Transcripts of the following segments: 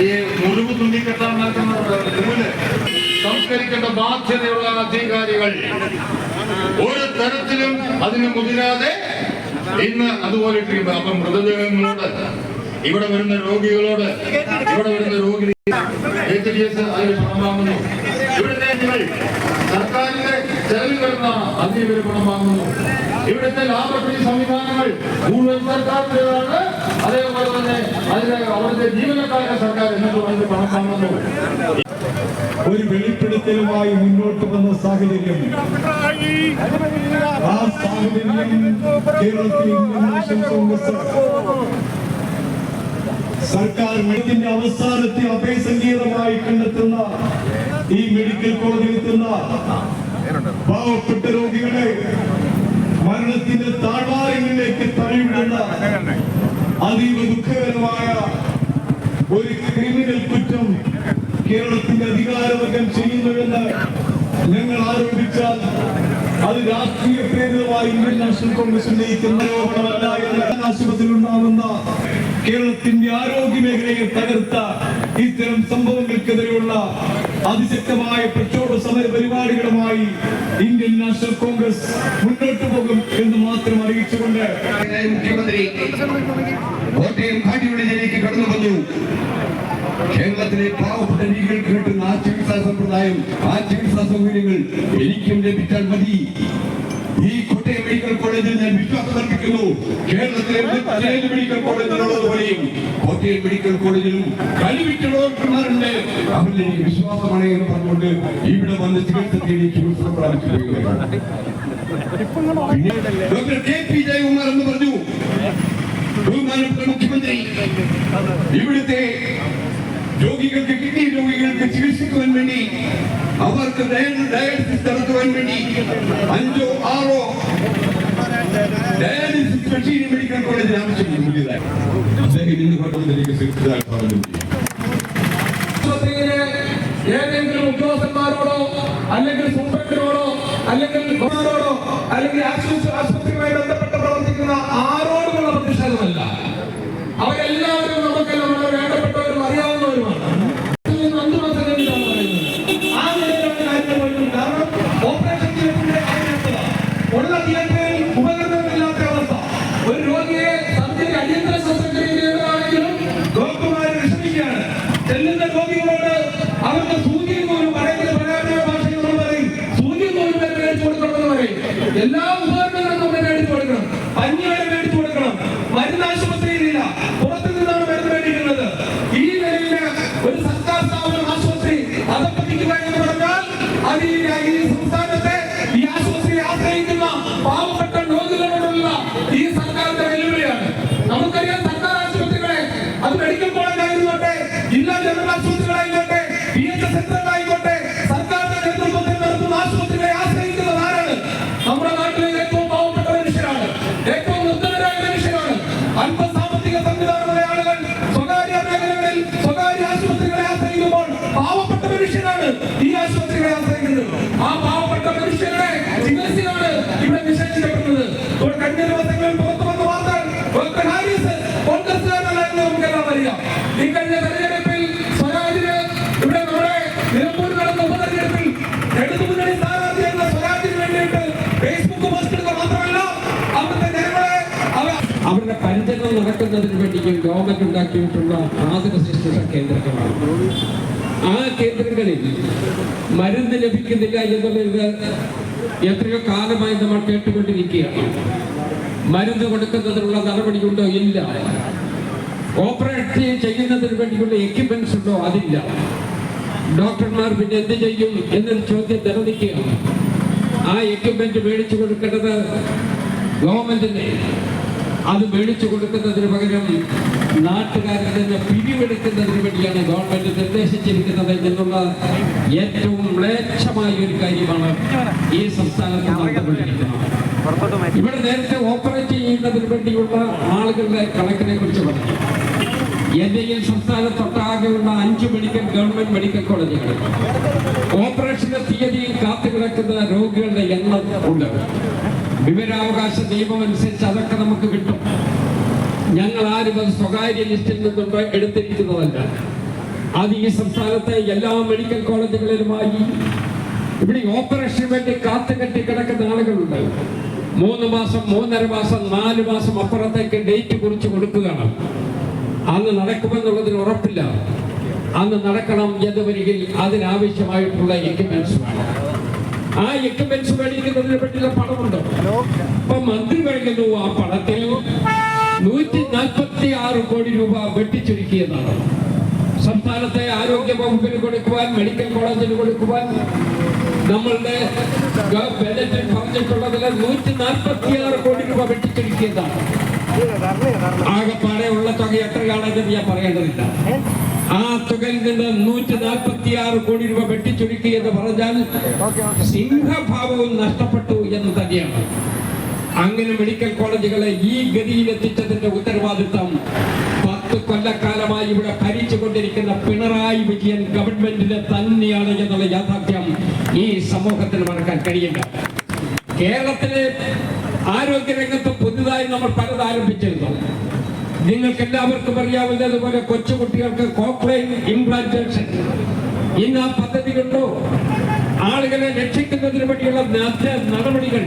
ഈ മുറിവ് തുന്നിക്കെട്ടാൻ നടക്കുന്ന സംസ്കരിക്കേണ്ട ബാധ്യതയുള്ള അധികാരികൾ ഒരു തരത്തിലും അതിന് മുതിരാതെ ഇന്ന് അതുപോലെ അപ്പം മൃതദേഹങ്ങളോട് ഇവിടെ വരുന്ന രോഗികളോട് അതിന് പണം വാങ്ങുന്നു. ഇവിടുത്തെ സർക്കാരിന്റെ ചെലവിൽ വരുന്ന അതിന് ഇവർ പണം വാങ്ങുന്നു. ഇവിടുത്തെ ലാഭക്ഷണി സംവിധാനങ്ങൾ മുഴുവൻ സർക്കാരിൻ്റെതാണ്. അതേപോലെ തന്നെ അവിടുത്തെ ജീവനക്കാരുടെ സർക്കാർ എന്നിട്ട് പണം വാങ്ങുന്നു. ഒരു വെളിപ്പെടുത്തലുമായി മുന്നോട്ട് വന്ന സാഹചര്യം, ആ സാഹചര്യം കേരളത്തിൽ ഇന്ത്യൻ നാഷണൽ കോൺഗ്രസ് സർക്കാർ മെഡിക്കലിന്റെ അവസാനത്തെ അഭയസങ്കേതമായി കണ്ടെത്തുന്ന ഈ മെഡിക്കൽ കോളേജിലെത്തുന്ന പാവപ്പെട്ട രോഗികളെ മരണത്തിന്റെ താഴ്വാരങ്ങളിലേക്ക് തള്ളിവിടുന്ന അതീവ ദുഃഖകരമായ ഒരു ക്രിമിനൽ കുറ്റം കേരളത്തിന്റെ അധികാരവർഗം ചെയ്യുന്നുവെന്ന് ഞങ്ങൾ ആരോപിച്ചാൽ അത് രാഷ്ട്രീയ പ്രേരിതമായി ഇന്ത്യൻ നാഷണൽ കോൺഗ്രസ് ഉന്നയിക്കുന്ന ആരോപണമല്ല എന്ന് ആശുപത്രിയിൽ ഉണ്ടാകുന്ന കേരളത്തിന്റെ ആരോഗ്യ മേഖലയെ തകർത്ത ഇത്തരം സംഭവങ്ങൾക്കെതിരെയുള്ള അതിശക്തമായ പ്രക്ഷോഭ സമര പരിപാടികളുമായി ഇന്ത്യൻ നാഷണൽ കോൺഗ്രസ് മുന്നോട്ട് പോകും എന്ന് മാത്രം അറിയിച്ചുകൊണ്ട് മുഖ്യമന്ത്രി കോട്ടയം കാട്ടിയുള്ളിലേക്ക് കടന്നു വന്നു. കേരളത്തിലെ പാവപ്പെട്ട രോഗികൾക്ക് കിട്ടുന്ന ആ ചികിത്സാ സമ്പ്രദായം, ആ ചികിത്സാ സൗകര്യങ്ങൾ എനിക്കും ലഭിച്ചാൽ മതി. ഈ കോട്ടയം മെഡിക്കൽ കോളേജിൽ ഞാൻ വിശ്വാസം അർപ്പിക്കുന്നു. കേരളത്തിലെ മെഡിക്കൽ കോളേജിലുള്ളതുപോലെയും കോട്ടയം മെഡിക്കൽ കോളേജിലും കഴിവിറ്റ ഡോക്ടർമാരുണ്ട്. അവരിൽ എനിക്ക് വിശ്വാസമാണ് എന്ന് പറഞ്ഞുകൊണ്ട് ഇവിടെ വന്ന് ചികിത്സ തേടി ചികിത്സ പ്രാപിച്ചു പോവുകയാണ്. ഡോക്ടർ KP ജയകുമാർ എന്ന് പറഞ്ഞു, ബഹുമാനപ്പെട്ട മുഖ്യമന്ത്രി, ഇവിടുത്തെ രോഗികൾക്ക്, കിഡ്നി രോഗികൾക്ക് ചികിത്സിക്കുവാൻ വേണ്ടി, അവർക്ക് ഡയാലിസിസ് നടത്തുവാൻ വേണ്ടി 5 or 6 ഡയാലിസിസ് മെഷീൻ മെഡിക്കൽ കോളേജിൽ ആവശ്യമുണ്ട്. അദ്ദേഹം ഇന്ന് കോട്ടയത്തിലേക്ക് ഏതെങ്കിലും ഉദ്യോഗസ്ഥന്മാരോടോ അല്ലെങ്കിൽ സൂപ്രണ്ടിനോടോ അല്ലെങ്കിൽ ആശുപത്രിയുമായി ബന്ധപ്പെട്ട് പ്രവർത്തിക്കുന്ന ആരോടുമുള്ള പ്രതിഷേധമല്ല. അവരെല്ലാവരും നമുക്കെല്ലാം വളരെ വേണ്ടപ്പെട്ടവരും അറിയാവുന്നവരുമാണ്. ആ നിലയിലാണ് കാര്യങ്ങൾ പോയിട്ടുള്ളത്. കാരണം ഓപ്പറേഷൻ തിയേറ്ററിന്റെ അവസ്ഥ, ഉള്ള തിയേറ്ററിൽ ഉപകരണങ്ങളില്ലാത്ത അവസ്ഥ, ഒരു രോഗിയെ സർജറി അടിയന്തര ശസ്ത്രക്രിയ ചെയ്തതാണെങ്കിലും ഡോക്ടർമാരെ വിഷമിക്കുകയാണ്. ചെല്ലുന്ന രോഗികളോട് അവർക്ക് സൂചിയും നൂലും പറയുന്ന ഭാഷയിൽ നമ്മൾ പറയും, സൂചിയും നൂലും വരെ മേടിച്ചു കൊടുക്കണമെന്ന് പറയും. എല്ലാ ഉപകരണങ്ങളും നമ്മൾ മേടിച്ചു കൊടുക്കണം. പഞ്ഞി വരെ മേടിച്ചു കൊടുക്കണം. മരുന്ന് ആശുപത്രിയിലില്ല, പുറത്തു നിന്നാണ് മരുന്ന് മേടിക്കുന്നത്. ഈ നിലയിൽ ഒരു സർക്കാർ സ്ഥാപനം ആശുപത്രി അതപ്പതിക്കുക എന്ന് പറഞ്ഞാൽ അത് ഈ സംസ്ഥാനത്തെ ഈ ആശുപത്രിയെ ആശ്രയിക്കുന്ന പാവപ്പെട്ട രോഗികളോടുള്ള ഈ സർക്കാരിന്റെ വെല്ലുവിളിയാണ്. നമുക്കറിയാം, സർക്കാർ ആശുപത്രികളെ, അത് മെഡിക്കൽ കോളേജ് ആയിരുന്നോട്ടെ, ജില്ലാ ജനറൽ ആശുപത്രികളായിക്കോട്ടെ, PH സെന്ററുകളായിക്കോട്ടെ, സർക്കാരിന്റെ നേതൃത്വത്തിൽ നടത്തുന്ന ആശുപത്രികളെ ആശ്രയിക്കുന്നത് ആരാണ്? നമ്മുടെ നാട്ടിലെ ഏറ്റവും പാവപ്പെട്ട മനുഷ്യരാണ്, ഏറ്റവും നിർദ്ധനരായ മനുഷ്യരാണ്. അല്പ സാമ്പത്തിക സംവിധാനമുള്ള ആളുകൾ സ്വകാര്യ മേഖലകളിൽ സ്വകാര്യ ആശുപത്രികളെ ആശ്രയിക്കുമ്പോൾ പാവപ്പെട്ട മനുഷ്യരാണ് ഈ ആശുപത്രികളെ ആശ്രയിക്കുന്നത്. ആ പാവപ്പെട്ട മനുഷ്യരുടെ ചികിത്സയാണ് ഇവിടെ നിഷേധിക്കപ്പെടുന്നത്. കഴിഞ്ഞ ദിവസങ്ങളിൽ പുറത്തു വന്ന വാർത്തകൾ, ഡോക്ടർ ഹാരിസ് കോൺഗ്രസ്സുകാരനല്ല എന്ന് നമുക്കെല്ലാം അറിയാം. ഈ കഴിഞ്ഞ തെരഞ്ഞെടുപ്പിൽ സ്വരാജിന് ഇവിടെ നമ്മുടെ നിലമ്പൂർ നടന്ന ഉപതെരഞ്ഞെടുപ്പിൽ ഇടതുമുന്നണി സ്ഥാനാർത്ഥി എന്ന സ്വരാജിന് വേണ്ടിയിട്ട് ഫേസ്ബുക്ക് പോസ്റ്റ് ഇടുക മാത്രമല്ല, അവിടുത്തെ ജനങ്ങളെ അവരുടെ പരിചരണം നടക്കുന്നതിന് വേണ്ടിയും ഗവൺമെന്റ് ഉണ്ടാക്കിയിട്ടുള്ള ആതുര ശുശ്രൂഷ കേന്ദ്രങ്ങളാണ്. ആ കേന്ദ്രങ്ങളിൽ മരുന്ന് ലഭിക്കുന്നില്ല എന്നുള്ളത് എത്രയോ കാലമായി നമ്മൾ കേട്ടുകൊണ്ടിരിക്കുകയാണ്. മരുന്ന് കൊടുക്കുന്നതിനുള്ള നടപടിയുണ്ടോ? ഇല്ല. ഓപ്പറേറ്റ് ചെയ്യുന്നതിന് വേണ്ടിയുള്ള എക്യുപ്മെന്റ്സ് ഉണ്ടോ? അതില്ല. ഡോക്ടർമാർ പിന്നെ എന്ത് ചെയ്യും എന്നൊരു ചോദ്യം നിലനിൽക്കുകയാണ്. ആ എക്യുപ്മെന്റ് മേടിച്ചു കൊടുക്കേണ്ടത് ഗവൺമെന്റിനെ. അത് മേടിച്ചു കൊടുക്കുന്നതിന് പകരം നാട്ടുകാരിൽ നിന്ന് പിരിവെടുക്കുന്നതിന് വേണ്ടിയാണ് ഗവൺമെന്റ് നിർദ്ദേശിച്ചിരിക്കുന്നത് എന്നുള്ള ഏറ്റവും മ്ലേച്ഛമായ ഒരു കാര്യമാണ് ഈ സംസ്ഥാനത്ത് നടന്നുകൊണ്ടിരിക്കുന്നത്. ഇവിടെ നേരത്തെ ഓപ്പറേറ്റ് ചെയ്യുന്നതിന് വേണ്ടിയുള്ള ആളുകളുടെ കണക്കിനെ കുറിച്ച് പറഞ്ഞു. ഇന്ത്യയിൽ സംസ്ഥാനത്തൊട്ടാകെയുള്ള 5 ഗവൺമെന്റ് മെഡിക്കൽ കോളേജുകൾ ഓപ്പറേഷന്റെ തീയതിയിൽ കാത്തുകിടക്കുന്ന രോഗികളുടെ എണ്ണം ഉണ്ട്. വിവരാവകാശ നിയമം അനുസരിച്ച് അതൊക്കെ നമുക്ക് കിട്ടും. ഞങ്ങൾ ആരും അത് സ്വകാര്യ ലിസ്റ്റിൽ നിന്നും എടുത്തിരിക്കുന്നതല്ല. അത് ഈ സംസ്ഥാനത്തെ എല്ലാ മെഡിക്കൽ കോളേജുകളിലുമായി ഇവിടെ ഓപ്പറേഷന് വേണ്ടി കാത്തുകെട്ടി കിടക്കുന്ന ആളുകളുണ്ട്. 3 മാസം, 3.5 മാസം, 4 മാസം അപ്പുറത്തേക്ക് ഡേറ്റ് കുറിച്ച് കൊടുക്കുകയാണ്. അന്ന് നടക്കുമെന്നുള്ളതിന് ഉറപ്പില്ല. അന്ന് നടക്കണം എന്ന് വരികിൽ അതിനാവശ്യമായിട്ടുള്ള എക്യുപ്മെന്റ്സ് വേണം. ആ എക്യുപ്മെന്റ്സ് മേടിക്കുന്നതിനെ പറ്റിയുള്ള പണമുണ്ട്. അപ്പൊ മന്ത്രി പറയുന്നു ആ പണത്തിൽ 146 കോടി രൂപ വെട്ടിച്ചുരുക്കിയതാണ്. സംസ്ഥാനത്തെ ആരോഗ്യ വകുപ്പിന് കൊടുക്കുവാൻ, മെഡിക്കൽ കോളേജിന് കൊടുക്കുവാൻ നമ്മളുടെ ബജറ്റിൽ പറഞ്ഞിട്ടുള്ളതിൽ 146 കോടി രൂപ വെട്ടിച്ചുരുക്കിയതാണ്. ആകെപ്പാടെ ഉള്ള തുക എത്രയാണെന്ന് ഞാൻ പറയേണ്ടതില്ല. ആ തുകയിൽ നിന്ന് 146 കോടി രൂപ വെട്ടിച്ചുരുക്കി എന്ന് പറഞ്ഞാൽ സിംഹഭാവവും നഷ്ടപ്പെട്ടു എന്ന് തന്നെയാണ്. അങ്ങനെ മെഡിക്കൽ കോളേജുകളെ ഈ ഗതിയിലെത്തിച്ചതിന്റെ ഉത്തരവാദിത്തം 10 കൊല്ലക്കാലമായി ഇവിടെ ഭരിച്ചുകൊണ്ടിരിക്കുന്ന പിണറായി വിജയൻ ഗവൺമെന്റിന് തന്നെയാണ് എന്നുള്ള യാഥാർത്ഥ്യം ഈ സമൂഹത്തിന് മറക്കാൻ കഴിയില്ല. കേരളത്തിലെ ആരോഗ്യരംഗത്ത് പുതുതായി നമ്മൾ പലത് ആരംഭിച്ചിരുന്നു. നിങ്ങൾക്ക് എല്ലാവർക്കും അറിയാവുന്നതുപോലെ കൊച്ചുകുട്ടികൾക്ക് കോക്ലൈൻ ഇംപ്ലാന്റേഷൻ ഇന്ന് ആ പദ്ധതികളുണ്ടോ? ആളുകളെ രക്ഷിക്കുന്നതിന് വേണ്ടിയുള്ള നടപടികൾ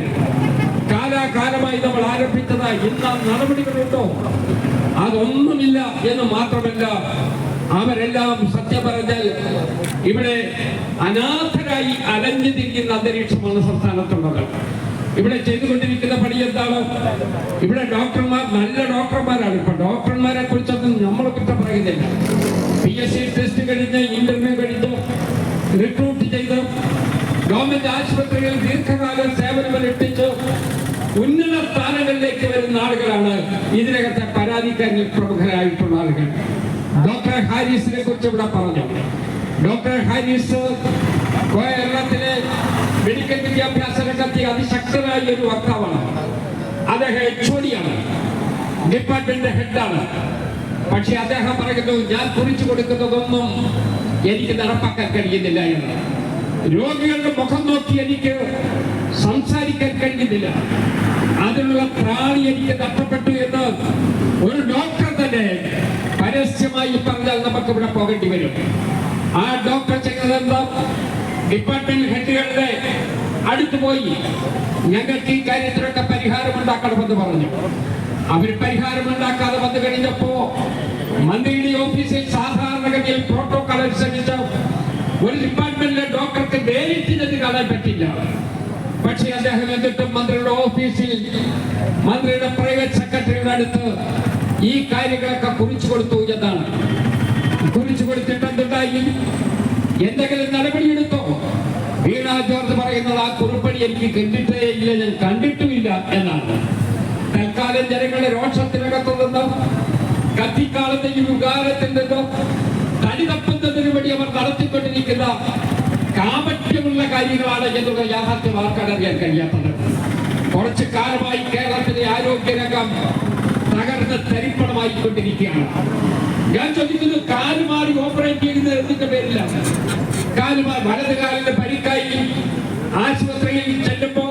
കാലാകാലമായി നമ്മൾ ആരംഭിച്ചതായി ഇന്ന് ആ നടപടികളുണ്ടോ? അതൊന്നുമില്ല എന്ന് മാത്രമല്ല, അവരെല്ലാം സത്യം പറഞ്ഞാൽ ഇവിടെ അനാഥരായി അലഞ്ഞു തിരിയുന്ന അന്തരീക്ഷമാണ് സംസ്ഥാനത്തുള്ളത്. ഇവിടെ ചെയ്തുകൊണ്ടിരിക്കുന്ന പണി എന്താണ്? ഇവിടെ ഡോക്ടർമാർ നല്ല ഡോക്ടർമാരാണ്. ഇപ്പൊ ഡോക്ടർമാരെ കുറിച്ചൊന്നും നമ്മൾ കുറ്റം പറയുന്നില്ല. PSC ടെസ്റ്റ് കഴിഞ്ഞ്, ഇന്റർവ്യൂ കഴിഞ്ഞ്, റിക്രൂട്ട് ചെയ്ത് ഗവൺമെന്റ് ആശുപത്രികളിൽ ദീർഘകാലം സേവനമനുഷ്ഠിച്ച് ഉന്നത സ്ഥാനങ്ങളിലേക്ക് വരുന്ന ആളുകളാണ് ഇതിനകത്തെ പരാതിക്കാരിൽ പ്രമുഖരായിട്ടുള്ള ആളുകൾ. ഡോക്ടർ ഹാരിസിനെ കുറിച്ച് ഇവിടെ പറഞ്ഞു. ഡോക്ടർ ഹാരിസ് കേരളത്തിലെ മെഡിക്കൽ വിദ്യാഭ്യാസ രംഗത്തെ അതിശക്തനായ ഒരു വക്താവാണ്. അദ്ദേഹം HOD ആണ്, ഡിപ്പാർട്ട്മെന്റ് ഹെഡാണ്. പക്ഷെ അദ്ദേഹം പറയുന്നു, ഞാൻ കുറിച്ചു കൊടുക്കുന്നതൊന്നും എനിക്ക് നടപ്പാക്കാൻ കഴിയുന്നില്ല എന്ന്. രോഗികളുടെ മുഖം നോക്കി എനിക്ക് സംസാരിക്കാൻ കഴിയുന്നില്ല, അതിനുള്ള ത്രാണി എനിക്ക് നഷ്ടപ്പെട്ടു എന്ന് ഒരു ഡോക്ടർ തന്നെ പരസ്യമായി പറഞ്ഞാൽ നമുക്ക് ഇവിടെ പോകേണ്ടി വരും. ആ ഡോക്ടർ ചെയ്യുന്നതെന്താ? ഡിപ്പാർട്ട്മെന്റ് ഹെഡുകളുടെ അടുത്ത് പോയി ഞങ്ങൾക്ക് ഈ കാര്യത്തിലൊക്കെ പരിഹാരമുണ്ടാക്കണമെന്ന് പറഞ്ഞു. അവർ പരിഹാരമുണ്ടാക്കാതെ വന്നു കഴിഞ്ഞപ്പോ മന്ത്രിയുടെ ഓഫീസിൽ സാധാരണഗതിയിൽ പ്രോട്ടോകോൾ അനുസരിച്ച് ഒരു ഡിപ്പാർട്ട്മെന്റിലെ ഡോക്ടർക്ക് നേരിട്ട് ചെന്ന് കാണാൻ പറ്റില്ല. പക്ഷേ അദ്ദേഹം എന്നിട്ടും മന്ത്രിയുടെ ഓഫീസിൽ മന്ത്രിയുടെ പ്രൈവറ്റ് സെക്രട്ടറിയുടെ അടുത്ത് ഈ കാര്യങ്ങളൊക്കെ കുറിച്ചു കൊടുത്തു എന്നാണ്. കുറിച്ചു കൊടുത്തിട്ട് എന്തുണ്ടായി? എന്തെങ്കിലും നടപടിയെടുത്തോ? വീണ ജോർജ് പറയുന്നത് ആ കുറിപ്പടി എനിക്ക് കണ്ടിട്ടേ ഇല്ല, ഞാൻ കണ്ടിട്ടുമില്ല എന്നാണ്. തൽക്കാലം ജനങ്ങളുടെ രോഷത്തിനകത്തു നിന്നും കത്തിക്കാലത്തെയും വികാരത്തിൽ നിന്നും തടിതപ്പുന്നതിനു വേണ്ടി അവർ നടത്തിക്കൊണ്ടിരിക്കുന്ന കാപട്യമുള്ള കാര്യങ്ങളാണ് എന്നുള്ള യാഥാർത്ഥ്യം ആർക്കാണ് അറിയാൻ കഴിയാത്തത്. കുറച്ചു കാലമായി കേരളത്തിലെ ആരോഗ്യരംഗം തകർന്ന് തരിപ്പണമായിക്കൊണ്ടിരിക്കുകയാണ്. ഞാൻ ചോദിക്കുന്നു, കാലുമാറി ഓപ്പറേറ്റ് ചെയ്യുന്നത് എന്തിന്റെ പേരില്ല? വലത് കാലിന്റെ പരിക്കായി ആശുപത്രിയിൽ ചെല്ലുമ്പോ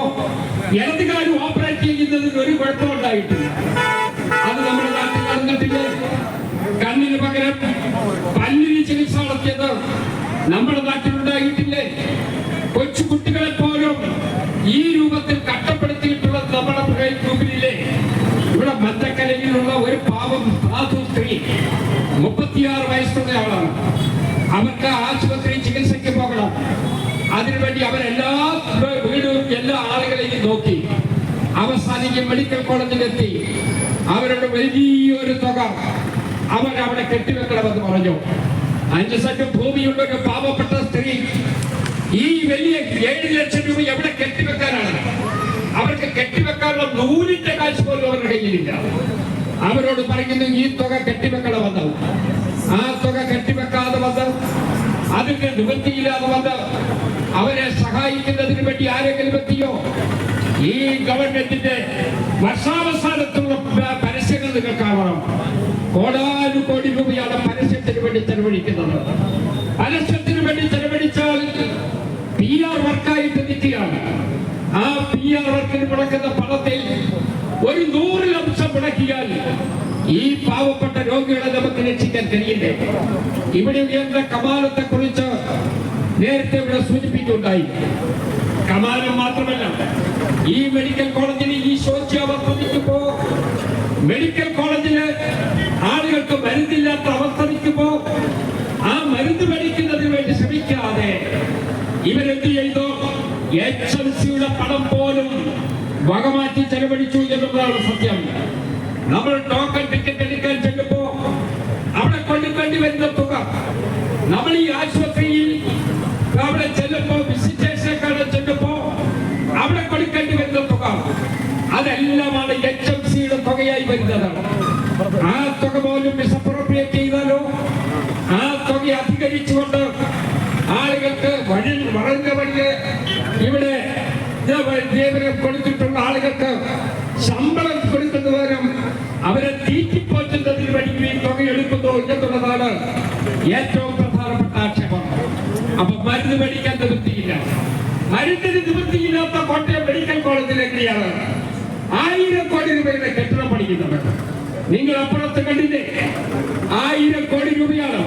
ഇടത് കാലം ഓപ്പറേറ്റ് ചെയ്യുന്നതിന് ഒരു കുഴപ്പമുണ്ടായിട്ടില്ല. അത് നമ്മുടെ നാട്ടിൽ നടന്നിട്ടില്ലേ? കണ്ണിന് പകരം പല്ലിന് ചികിത്സ നടത്തിയത് നമ്മുടെ നാട്ടിലുണ്ടായിട്ടില്ലേ? കൊച്ചുകുട്ടികളെ പോലും ഈ രൂപത്തിൽ കഷ്ടപ്പെടുത്തിയിട്ടുള്ളത് നമ്മുടെ ഗ്രൂപ്പിലില്ലേ? ഇവിടെ മറ്റക്കലയിലുള്ള ഒരു പാവം സാധു സ്ത്രീ 36 വയസ്സുള്ള ആളാണ്. അവർക്ക് ആശുപത്രി ചികിത്സയ്ക്ക് പോകണം. അതിനുവേണ്ടി അവരെല്ലാ വീടും എല്ലാ ആളുകളെയും നോക്കി അവസാനിക്കും മെഡിക്കൽ കോളേജിലെത്തി. അവരുടെ വലിയൊരു തുക അവരവിടെ കെട്ടിവെക്കണമെന്ന് പറഞ്ഞു. 5 സെന്റ് ഭൂമിയുള്ള ഒരു പാവപ്പെട്ട സ്ത്രീ ഈ വലിയ 7 ലക്ഷം രൂപ എവിടെ കെട്ടിവെക്കാനാണ്? അവർക്ക് കെട്ടിവെക്കാനുള്ള നൂലിന്റെ കാശ് പോലും അവരുടെ കയ്യിലില്ല. അവരോട് പറയുന്നു, ഈ തുക കെട്ടിവെക്കണമെന്ന്. ആ തുക കെട്ടിവെക്കാതെ വന്ന് അതിന്റെ നിവൃത്തിയില്ലാതെ വന്ന് അവരെ സഹായിക്കുന്നതിന് വേണ്ടി ആരെങ്കിലും എത്തിയോ? ഈ ഗവൺമെന്റിന്റെ വർഷാവസാനത്തുള്ള പരസ്യങ്ങൾ നിങ്ങൾ കാണണം. കോടാനുകോടി രൂപയാണ് പരസ്യത്തിന് വേണ്ടി ചെലവഴിക്കുന്നത്. പരസ്യത്തിന് വേണ്ടി ചെലവഴിച്ചാൽ PR വർക്കായിട്ട് നിൽക്കുകയാണ്. ആ PR വർക്കിന് മുടക്കുന്ന പണത്തിൽ ഒരു 100% മുടക്കിയാൽ ഈ പാവപ്പെട്ട രോഗികളെ നമുക്ക് രക്ഷിക്കാൻ കഴിയില്ലേ? ഇവിടെ ഉയർന്ന കമാലത്തെ കുറിച്ച് നേരത്തെ ഇവിടെ സൂചിപ്പിക്കുകയുണ്ടായി. കമാലം മാത്രമല്ല, ഈ മെഡിക്കൽ കോളേജിന് ഈ ശോച്യാവസ്ഥിക്കുമ്പോ, മെഡിക്കൽ കോളേജില് ആളുകൾക്ക് മരുന്നില്ലാത്ത അവസ്ഥ നിൽക്കുമ്പോ ആ മരുന്ന് മേടിക്കുന്നതിന് വേണ്ടി ശ്രമിക്കാതെ ഇവരെന്ത് ചെയ്തു? HMCയുടെ പണം പോലും വകമാറ്റി ചെലവഴിച്ചു എന്നുള്ളതാണ് സത്യം. നമ്മൾ ടോക്കൺ ടിക്കറ്റ് എടുക്കാൻ ചെല്ലുമ്പോ അവിടെ കൊണ്ടുവേണ്ടി വരുന്ന തുക, നമ്മൾ ഈ ആശുപത്രിയിൽ അവിടെ ചെല്ലുമ്പോ വിസിറ്റേഴ്സിനെക്കാളും ചെല്ലുമ്പോ അവിടെ കൊടുക്കേണ്ടി വരുന്ന തുക, അതെല്ലാമാണ് HMCയുടെ തുകയായി വരുന്നതാണ്. ആ തുക പോലും മിസ്അപ്രോപ്രിയേറ്റ് ചെയ്താലോ, ആ തുക അധികരിച്ചുകൊണ്ട് ആളുകൾക്ക് വളഞ്ഞ വഴിയെ ഇവിടെ നിയമനം കൊടുത്തിട്ടുള്ള ആളുകൾക്ക് ശമ്പളം കൊടുക്കുന്ന പകരം അവരെ തീറ്റിപ്പോറ്റുന്നതിന് വേണ്ടി ഈ തുക എടുക്കുന്നു എന്നുള്ളതാണ് ഏറ്റവും പ്രധാനപ്പെട്ട ആക്ഷേപം. അപ്പൊ മരുന്ന് മേടിക്കാൻ നിവൃത്തിയില്ല. മരുന്നിന് നിവൃത്തിയില്ലാത്ത കോട്ടയം മെഡിക്കൽ കോളേജിൽ എങ്ങനെയാണ് 1000 കോടി രൂപയുടെ കെട്ടിടം പണിക്കുന്നത്? നിങ്ങൾ അപ്പുറത്ത് കണ്ടില്ലേ? 1000 കോടി രൂപയാണ്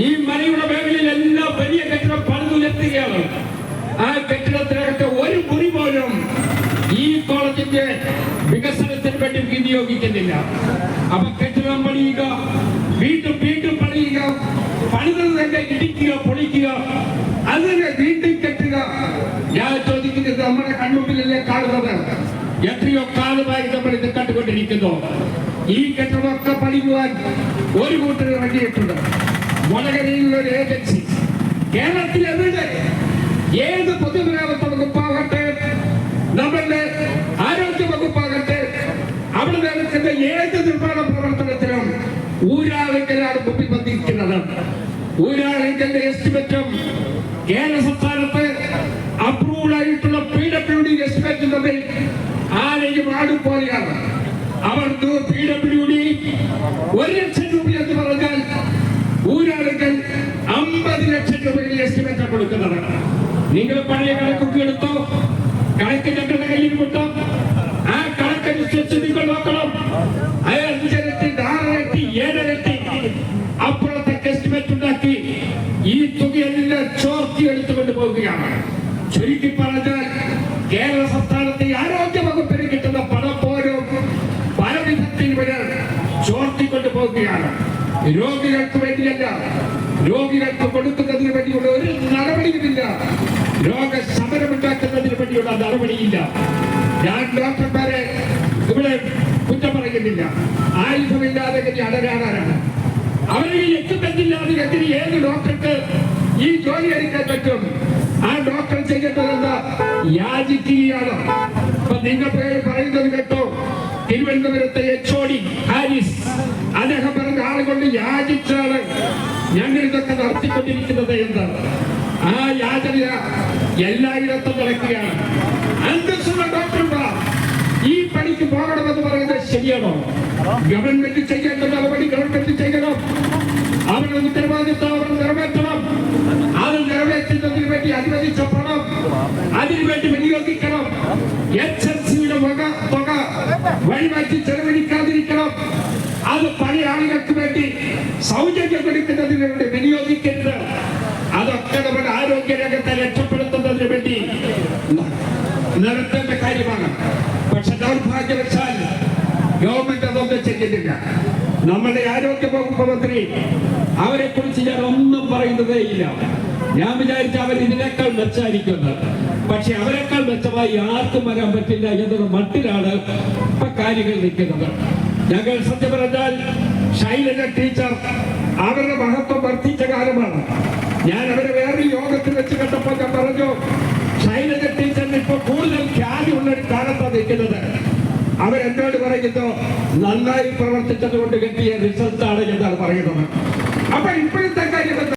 ഈ മലയുടെ മേഖലയിലെല്ലാം വലിയ കെട്ടിടം പണിതുയർത്തുകയാണ്. ആ കെട്ടിടത്തിനകത്ത് ഒരു മുറി പോലും ഈ കോളേജിന്റെ വികസനത്തിന് വേണ്ടി വിനിയോഗിക്കുന്നില്ല. അപ്പൊ കെട്ടിടം പണിയുക, വീണ്ടും വീണ്ടും പണിയുക, പണിതത് തന്നെ ഇടിക്കുക, പൊളിക്കുക, അതിനെ വീണ്ടും കെട്ടുക. ഞാൻ ചോദിക്കുന്നത്, നമ്മുടെ കൺമുമ്പിലല്ലേ കാണുന്നത്? എത്രയോ കാലമായി നമ്മൾ ഇത് കണ്ടുകൊണ്ടിരിക്കുന്നു. ഈ കെട്ടിടമൊക്കെ പണിയുവാൻ ഒരു കൂട്ടർ ഇറങ്ങിയിട്ടുണ്ട്. വടകരയിലുള്ള ഒരു ഏജൻസി കേരളത്തിൽ എവിടെ ഏത് പൊതുമരാമത്ത് വകുപ്പാകട്ടെ, നമ്മളുടെ ആരോഗ്യ വകുപ്പാകട്ടെ, അവിടെ നടക്കുന്ന ഏത് നിർമ്മാണ പ്രവർത്തനത്തിലും ഊരാളുങ്കലാണ് മുമ്പിൽ വന്നിരിക്കുന്നത്. ഊരാളുങ്കലിന്റെ എസ്റ്റിമേറ്റും കേരള സംസ്ഥാനത്ത് അപ്രൂവ്ഡ് ആയിട്ടുള്ള PWD എസ്റ്റിമേറ്റും തമ്മിൽ ആരെയും ആടുപോലെയാണ്. അവർ PWD 1 ലക്ഷം രൂപ എന്ന് പറഞ്ഞാൽ ഊരാളുങ്കൽ 50 ലക്ഷം രൂപയുടെ എസ്റ്റിമേറ്റ് കൊടുക്കുന്നത്. നിങ്ങൾ പഴയ കണക്കൊക്കെ എടുത്തോ, കണക്ക് ഞങ്ങളുടെ കയ്യിൽ കിട്ടും. ആ കണക്കനുസരിച്ച് നിങ്ങൾ നോക്കണം. 5 ഇരട്ടി, 6 ഇരട്ടി, 7 ഇരട്ടി അപ്പുറത്തേക്ക് എസ്റ്റിമേറ്റ് ഉണ്ടാക്കി ഈ തുകയെല്ലാം ചോർത്തി എടുത്തുകൊണ്ട് പോവുകയാണ്. ചുരുക്കി പറഞ്ഞാൽ കേരള സംസ്ഥാനത്തെ ആരോഗ്യ വകുപ്പിന് കിട്ടുന്ന പണം പോലും പല വിധത്തിൽ ഇവര് ചോർത്തിക്കൊണ്ട് പോവുകയാണ്. രോഗികൾക്ക് വേണ്ടിയല്ല, രോഗികൾക്ക് കൊടുക്കുന്നതിന് വേണ്ടിയുള്ള ഒരു നടപടിയുമില്ല. രോഗശമനമുണ്ടാക്കുന്നതിന് വേണ്ടിയുള്ള നടപടിയില്ല. ഞാൻ ഡോക്ടർമാരെ ഇവിടെ കുറ്റം പറയുന്നില്ല. ആയുധമില്ലാതെ അടരാടാനാണ്. അവരെ എത്തുന്നില്ലാതെ എങ്ങനെ ഏത് ഡോക്ടർക്ക് ഈ ജോലി എടുക്കാൻ പറ്റും? ആ ഡോക്ടർ ചെയ്യേണ്ടതെന്ന് യാചിക്കുകയാണ്. അപ്പൊ നിങ്ങൾ പറയുന്നത് കേട്ടോ, തിരുവനന്തപുരത്തെ HOD ഹാരിസ് അദ്ദേഹം പറഞ്ഞ ആളുകൊണ്ട് യാചിച്ചാണ് ഞങ്ങൾ ഇതൊക്കെ നടത്തിക്കൊണ്ടിരിക്കുന്നത് എന്നാണ്. ആ യാചന എല്ലായിടത്തും നടക്കുകയാണ്. അന്തസ്സുള്ള ഡോക്ടർമാർ ഈ പണിക്ക് പോകണമെന്ന് പറയുന്നത് ശരിയാണോ? ഗവൺമെന്റ് ചെയ്യേണ്ട നടപടി ഗവൺമെന്റ് ചെയ്യണം. അവരുടെ ഉത്തരവാദിത്വം അവർ നിറവേറ്റണം. അത് നിറവേറ്റുന്നതിന് വേണ്ടി അനുവദിച്ച പണം അതിനുവേണ്ടി വിനിയോഗിക്കണം. HMCയുടെ തുക വഴിമാറ്റി ചെലവഴിക്കാതിരിക്കണം. അത് പഴയ ആളുകൾക്ക് വേണ്ടി സൗജന്യം കൊടുക്കുന്നതിന് വേണ്ടി വിനിയോഗിക്കരുത്. അതൊക്കെ നമ്മുടെ ആരോഗ്യ രംഗത്തെ രക്ഷപ്പെടുത്തുന്നതിന് വേണ്ടി നടത്തേണ്ട കാര്യമാണ്. പക്ഷെ ദൗർഭാഗ്യവശാൽ ഗവൺമെന്റ് അതൊന്നും ചെയ്യുന്നില്ല. നമ്മുടെ ആരോഗ്യ വകുപ്പ് മന്ത്രി, അവരെ കുറിച്ച് ഞാൻ ഒന്നും പറയുന്നതേ ഇല്ല. ഞാൻ വിചാരിച്ച അവർ ഇതിനേക്കാൾ മെച്ചമായിരിക്കുന്നത്. പക്ഷെ അവരെക്കാൾ മെച്ചമായി ആർക്കും വരാൻ പറ്റില്ല എന്നുള്ള മട്ടിലാണ് ഇപ്പൊ കാര്യങ്ങൾ നിൽക്കുന്നത്. ഞങ്ങൾ സത്യം പറഞ്ഞാൽ ശൈലജ ടീച്ചർ അവരുടെ മഹത്വം വർദ്ധിച്ച കാലമാണ്. ഞാൻ അവരെ വേറൊരു യോഗത്തിൽ വെച്ച് കണ്ടപ്പോൾ ഞാൻ പറഞ്ഞു, ശൈലജ ടീച്ചറിന് ഇപ്പൊ കൂടുതൽ ഖ്യാതിയുള്ള ഒരു കാലത്താണ് നിൽക്കുന്നത്. അവരെന്നോട് പറയുന്നു, നന്നായി പ്രവർത്തിച്ചത് കൊണ്ട് കിട്ടിയ റിസൾട്ടാണ് എന്നാണ് പറയുന്നത്. അപ്പൊ ഇപ്പോഴത്തെ